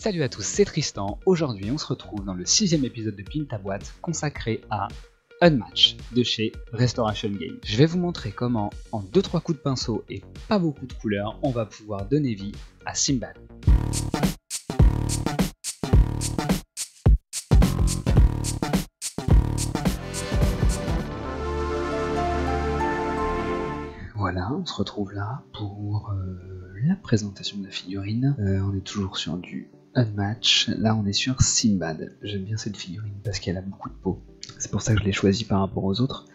Salut à tous, c'est Tristan. Aujourd'hui, on se retrouve dans le 6ème épisode de Pin ta boîte consacré à Unmatch de chez Restoration Games. Je vais vous montrer comment, en 2-3 coups de pinceau et pas beaucoup de couleurs, on va pouvoir donner vie à Simbad. Voilà, on se retrouve là pour la présentation de la figurine. On est toujours sur du Unmatch. Là, on est sur Simbad. J'aime bien cette figurine parce qu'elle a beaucoup de peau. C'est pour ça que je l'ai choisie par rapport aux autres.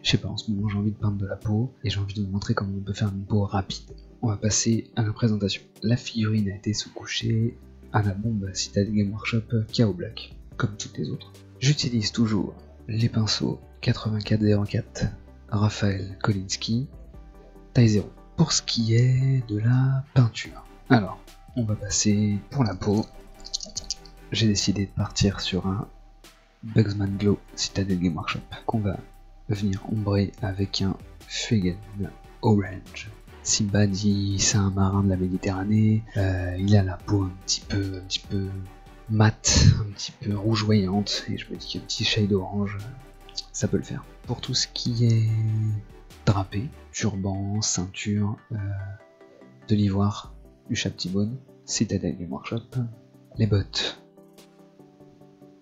Je sais pas, en ce moment j'ai envie de peindre de la peau et j'ai envie de vous montrer comment on peut faire une peau rapide. On va passer à la présentation. La figurine a été sous-couchée à la bombe Citadel Game Workshop KO Black, comme toutes les autres. J'utilise toujours les pinceaux 8404 Raphaël Kolinsky taille 0. Pour ce qui est de la peinture, alors on va passer pour la peau. J'ai décidé de partir sur un Bugsman Glow Citadel Game Workshop qu'on va venir ombrer avec un Fugen Orange. Simbad, c'est un marin de la Méditerranée, il a la peau un petit peu mate, un petit peu rougeoyante, et je me dis qu'un petit shade orange, ça peut le faire. Pour tout ce qui est drapé, turban, ceinture, de l'ivoire, du Chaptibone, Citadel Game Workshop, les bottes,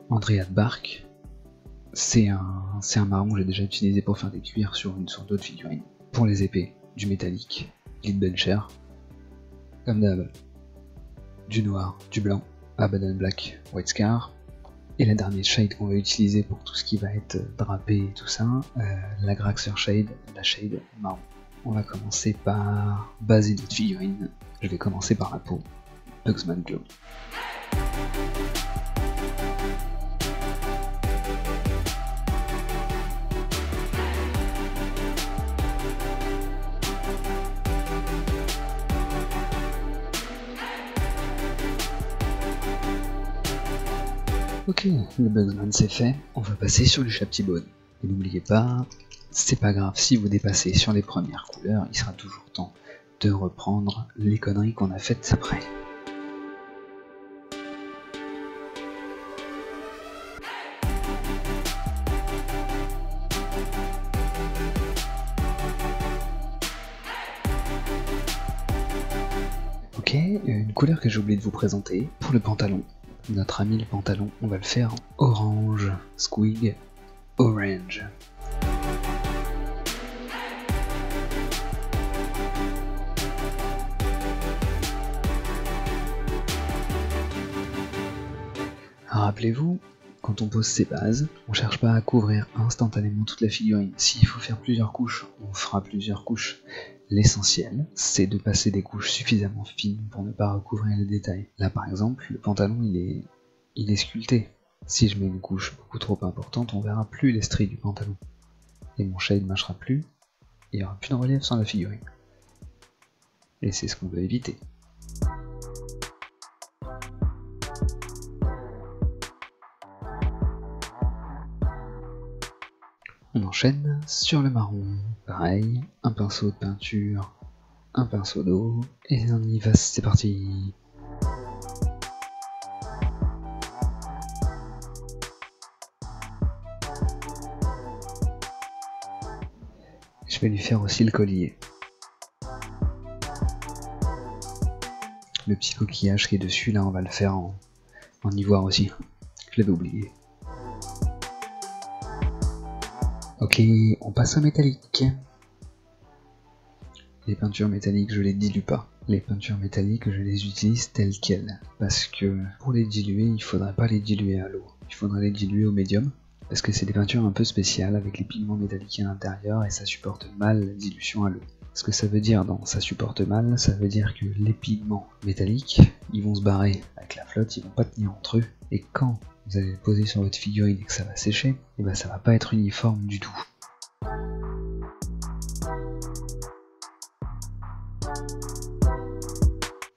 Andrea de Bark, c'est un marron que j'ai déjà utilisé pour faire des cuirs sur d'autres figurines. Pour les épées, du métallique, Leadbencher, comme d'hab, du noir, du blanc, Abaddon Black, White Scar, et la dernière shade qu'on va utiliser pour tout ce qui va être drapé et tout ça, la Graxer Shade, la shade marron. On va commencer par baser notre figurine. Je vais commencer par la peau, Bugsman Glow. Ok, le Bugsman c'est fait, on va passer sur le Chaptibone. Et n'oubliez pas, c'est pas grave si vous dépassez sur les premières couleurs, il sera toujours temps de reprendre les conneries qu'on a faites après. Ok, une couleur que j'ai oublié de vous présenter pour le pantalon. Notre ami le pantalon, on va le faire en orange, Squig Orange. Rappelez-vous, quand on pose ses bases, on cherche pas à couvrir instantanément toute la figurine. S'il faut faire plusieurs couches, on fera plusieurs couches. L'essentiel, c'est de passer des couches suffisamment fines pour ne pas recouvrir les détails. Là par exemple, le pantalon il est sculpté. Si je mets une couche beaucoup trop importante, on verra plus les stries du pantalon. Et mon shade ne marchera plus, il n'y aura plus de relief sur la figurine. Et c'est ce qu'on veut éviter. On enchaîne sur le marron. Pareil, un pinceau de peinture, un pinceau d'eau, et on y va, c'est parti. Je vais lui faire aussi le collier. Le petit coquillage qui est dessus, là, on va le faire en ivoire aussi. Je l'avais oublié. Ok, on passe au métallique. Les peintures métalliques, je les dilue pas. Les peintures métalliques, je les utilise telles quelles. Parce que pour les diluer, il faudrait pas les diluer à l'eau. Il faudrait les diluer au médium. Parce que c'est des peintures un peu spéciales avec les pigments métalliques à l'intérieur et ça supporte mal la dilution à l'eau. Ce que ça veut dire dans ça supporte mal, ça veut dire que les pigments métalliques, ils vont se barrer avec la flotte, ils vont pas tenir entre eux. Et quand vous allez le poser sur votre figurine et que ça va sécher, et ben ça va pas être uniforme du tout.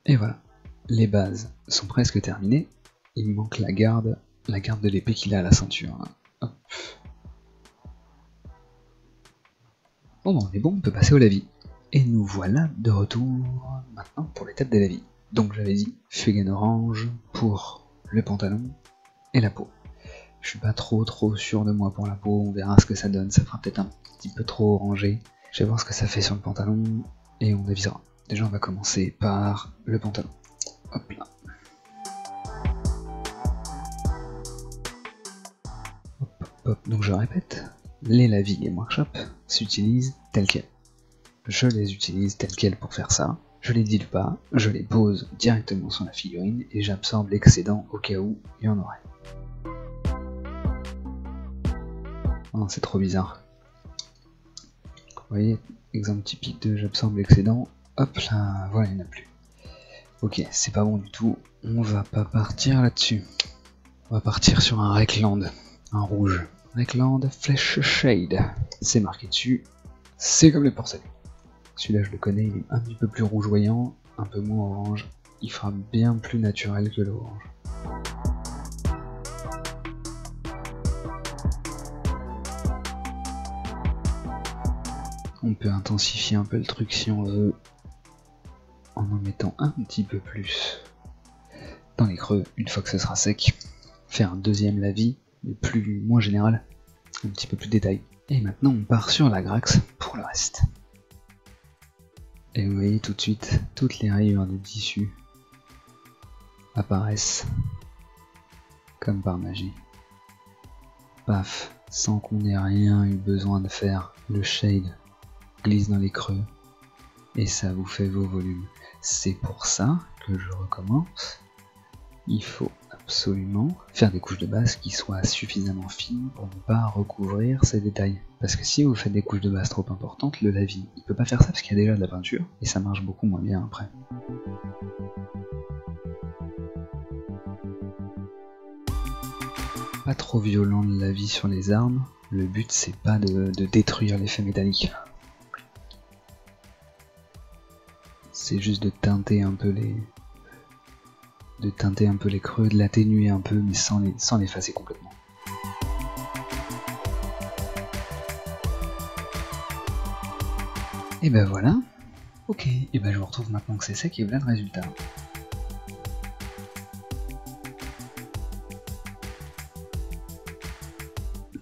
Et voilà, les bases sont presque terminées, il manque la garde de l'épée qu'il a à la ceinture. Hop. Bon, on est bon, on peut passer au lavis. Et nous voilà de retour maintenant pour l'étape des lavis. Donc j'avais dit Fugen orange pour le pantalon et la peau. Je suis pas trop sûr de moi pour la peau, on verra ce que ça donne, ça fera peut-être un petit peu trop orangé. Je vais voir ce que ça fait sur le pantalon et on avisera. Déjà on va commencer par le pantalon. Hop là. Hop. Donc je répète, les Lavies Game Workshop s'utilisent tels quels. Je les utilise tels quels pour faire ça. Je les dilue pas, je les pose directement sur la figurine et j'absorbe l'excédent au cas où il y en aurait. Oh non, c'est trop bizarre. Vous voyez, exemple typique de j'absorbe l'excédent, hop là, voilà, il n'y en a plus. Ok, c'est pas bon du tout, on va pas partir là-dessus. On va partir sur un Rekland, un rouge. Rekland Flesh Shade, c'est marqué dessus, c'est comme les porcelaines. Celui-là je le connais, il est un petit peu plus rougeoyant, un peu moins orange, il fera bien plus naturel que l'orange. On peut intensifier un peu le truc si on veut, en mettant un petit peu plus dans les creux une fois que ce sera sec. Faire un deuxième lavis, mais moins général, un petit peu plus détaillé. Et maintenant on part sur la Grax pour le reste. Et vous voyez tout de suite, toutes les rayures de tissu apparaissent comme par magie. Paf, sans qu'on ait rien eu besoin de faire, le shade glisse dans les creux et ça vous fait vos volumes. C'est pour ça que je recommence. Il faut absolument faire des couches de base qui soient suffisamment fines pour ne pas recouvrir ces détails. Parce que si vous faites des couches de base trop importantes, le lavis, il peut pas faire ça parce qu'il y a déjà de la peinture et ça marche beaucoup moins bien après. Pas trop violent le lavis sur les armes, le but c'est pas de détruire l'effet métallique. C'est juste de teinter un peu les creux, de l'atténuer un peu, mais sans l'effacer complètement. Et ben voilà. Ok, et ben je vous retrouve maintenant que c'est sec et voilà le résultat.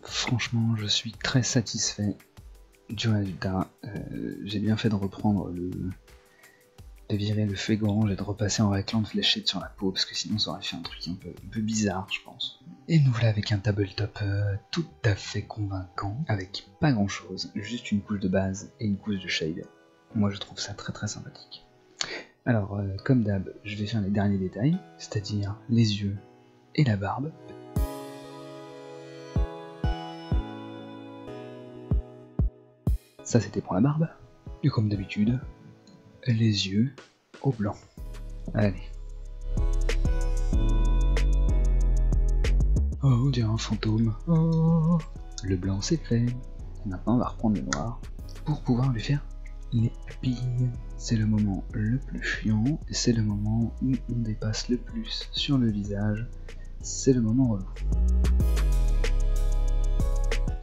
Franchement, je suis très satisfait du résultat. J'ai bien fait de reprendre de virer le Fugen orange et de repasser en Rekland Flesh Shade sur la peau, parce que sinon ça aurait fait un truc un peu bizarre, je pense. Et nous voilà avec un tabletop tout à fait convaincant, avec pas grand chose, juste une couche de base et une couche de shade. Moi je trouve ça très sympathique. Alors, comme d'hab, je vais faire les derniers détails, c'est-à-dire les yeux et la barbe. Ça c'était pour la barbe, et comme d'habitude, les yeux au blanc. Allez. Oh, on dirait un fantôme. Oh. Le blanc c'est fait. Maintenant on va reprendre le noir pour pouvoir lui faire les pupilles. C'est le moment le plus chiant, et c'est le moment où on dépasse le plus sur le visage. C'est le moment relou.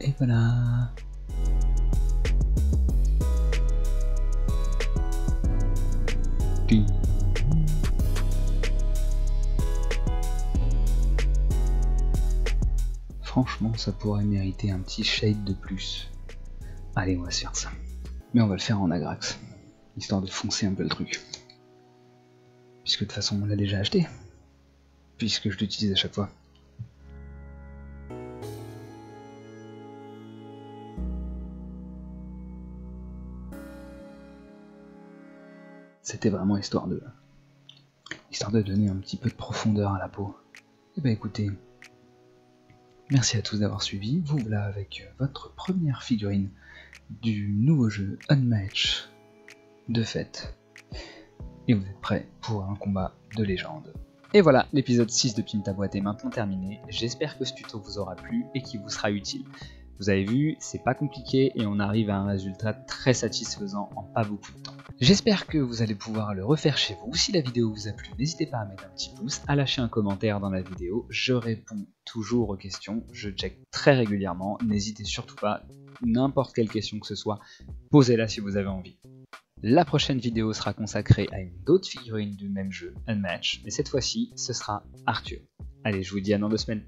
Et voilà. Franchement, ça pourrait mériter un petit shade de plus. Allez, on va se faire ça. Mais on va le faire en Agrax, histoire de foncer un peu le truc. Puisque de toute façon, on l'a déjà acheté. Puisque je l'utilise à chaque fois. C'était vraiment histoire de donner un petit peu de profondeur à la peau. Et bah écoutez, merci à tous d'avoir suivi. Vous voilà avec votre première figurine du nouveau jeu Unmatched de fête. Et vous êtes prêts pour un combat de légende. Et voilà, l'épisode 6 de Pimp ta boîte est maintenant terminé. J'espère que ce tuto vous aura plu et qu'il vous sera utile. Vous avez vu, c'est pas compliqué et on arrive à un résultat très satisfaisant en pas beaucoup de temps. J'espère que vous allez pouvoir le refaire chez vous. Si la vidéo vous a plu, n'hésitez pas à mettre un petit pouce, à lâcher un commentaire dans la vidéo. Je réponds toujours aux questions, je check très régulièrement. N'hésitez surtout pas, n'importe quelle question que ce soit, posez-la si vous avez envie. La prochaine vidéo sera consacrée à une autre figurine du même jeu, Unmatch, mais cette fois-ci, ce sera Arthur. Allez, je vous dis à dans 2 semaines.